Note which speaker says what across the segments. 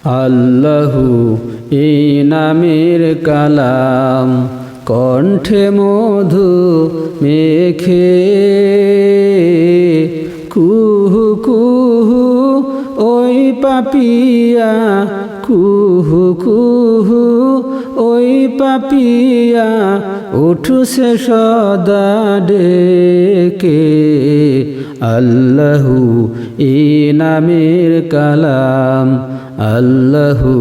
Speaker 1: আল্লাহু এই নামের কালাম কণ্ঠে মধু মেখে কুহু কুহু ওই পাপিয়া কুহু কুহু ওই পাপিয়া উঠুছে সদা ডেকে আল্লাহু এই নামের কালাম আল্লাহু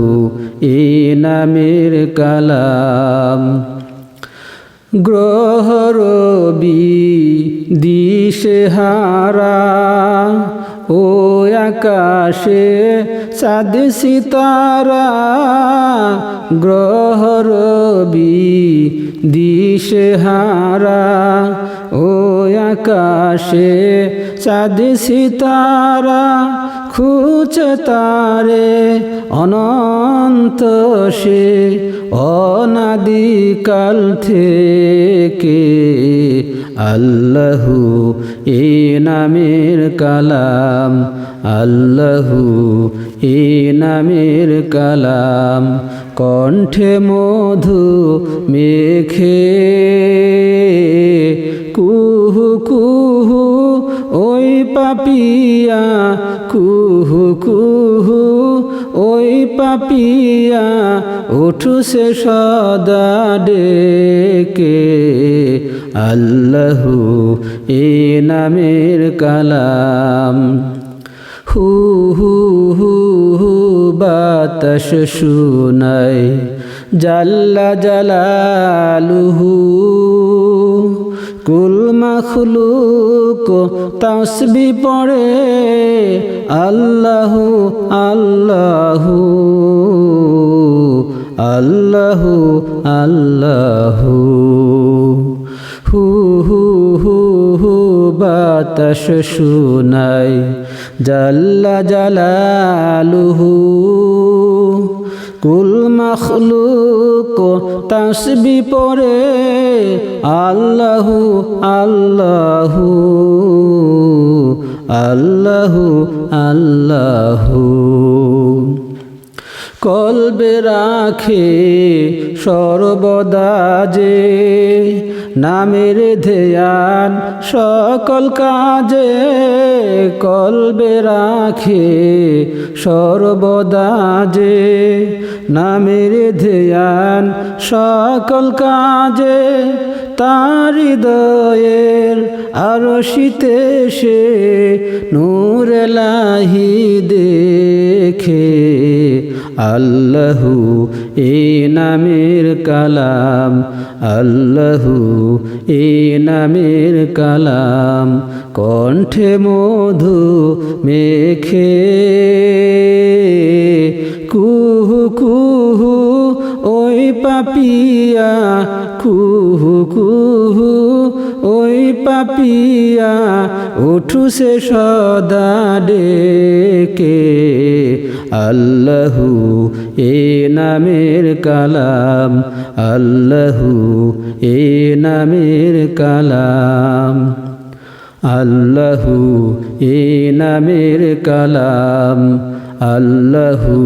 Speaker 1: এই নামের কালাম গ্রহ রবি দিশেহারা ও আকাশে চাঁদ সিতারা গ্রহ রবি দিশেহারা ও আকাশে চাঁদ সিতারা খুঁজে তারে অনন্ত সে অনাদিকাল থেকে আল্লাহু এই নামের কালাম আল্লাহু এই নামের কালাম কণ্ঠে মধু মেখে কুহু কুহু ওই পাপিয়া কুহু কুহু ওই পাপিয়া উঠুছে সদা ডেকে আল্লাহু এই নামের কালাম হু হু হু হু বাতাস শুনাই জাল্লা জালালুহু কুল মাখলুক তাসবিহ পড়ে আল্লাহু আল্লাহু আল্লাহু আল্লাহু হু হু হু হু বাতাস শুনাই জাল্লা জালালুহু কুল মাখলুক তাসবিহ পড়ে আল্লাহু আল্লাহু আল্লাহু আল্লাহু কলবে রাখে সর্বদা যে নামের ধ্যান সকল কাজে কলবে রাখে সর্বদা যে নামের ধ্যান সকল কাজে তার হৃদয়ের আরশিতে সে নূর এলাহি দেখে আল্লাহু এই নামের কালাম আল্লাহু এই নামের কালাম কণ্ঠে মধু মেখে কুহু কুহু ওই পাপিয়া কুহু কুহু ওই পাপিয়া উঠুছে সদা ডেকে আল্লাহু এই নামের কালাম আল্লাহু এই নামের কালাম আল্লাহু এই নামের কালাম আল্লাহু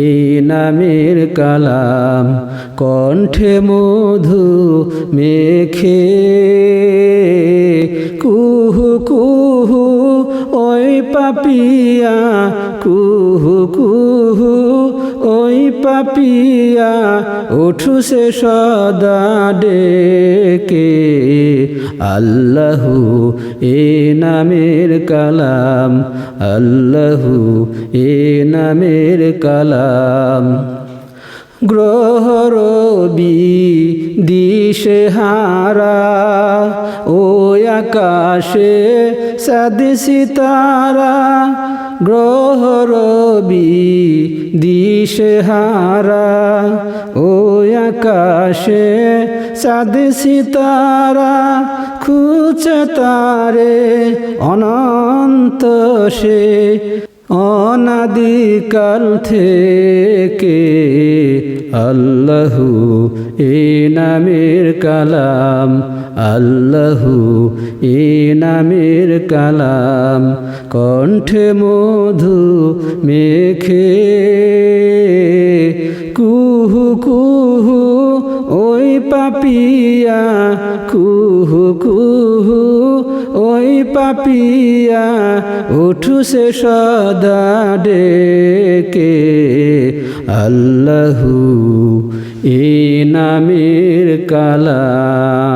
Speaker 1: এই নামের কালাম কণ্ঠে মধু মেখে কুহু কুহু ওই পাপিয়া কুহু কুহু ওই পাপিয়া উঠুছে সদা ডেকে আল্লাহু এই নামের কালাম আল্লাহু এই নামের কালাম গ্রহ রবি দিশেহারা ও আকাশে চাঁদ সিতারা গ্রহ রবি দিশেহারা ও আকাশে চাঁদ সিতারা খুঁজে তারে অনন্ত সে অনাদিকাল থেকে আল্লাহু এই নামের কালাম, আল্লাহু এই নামের কালাম, কণ্ঠে মধু মেখে কুহু কুহু ওই পাপিয়া, কুহু কুহু ওই পাপিয়া উঠুছে সদা ডেকে। আল্লাহু এই নামের কালাম।